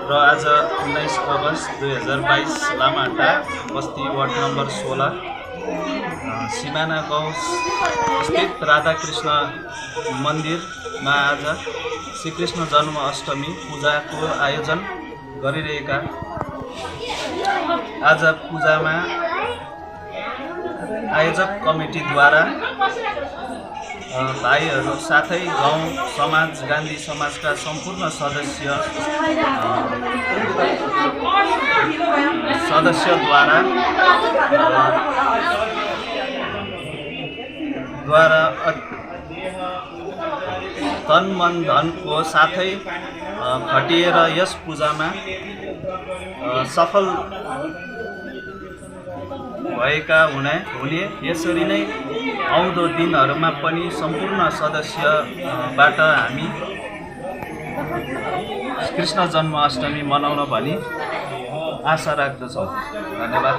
र आज 19 अगस्त 2022 लामाहट्टा बस्ती ward number 16 सिमाना गाउँ स्थित राधाकृष्ण मन्दिरमा आज श्रीकृष्ण जन्म अष्टमी पूजाको आयोजन गरिरहेका आज पूजामा आयोजक कमिटीद्वारा भाइहरू साथै गाउँ समाज गान्धी समाजका सम्पूर्ण सदस्यद्वारा तन मन धनको साथै खटिएर यस पूजामा सफल भएका हुने यसरी नै आउँदो दिनहरूमा पनि सम्पूर्ण सदस्यबाट हामी कृष्ण जन्माष्टमी मनाउन भनी आशा राख्दछौँ। धन्यवाद।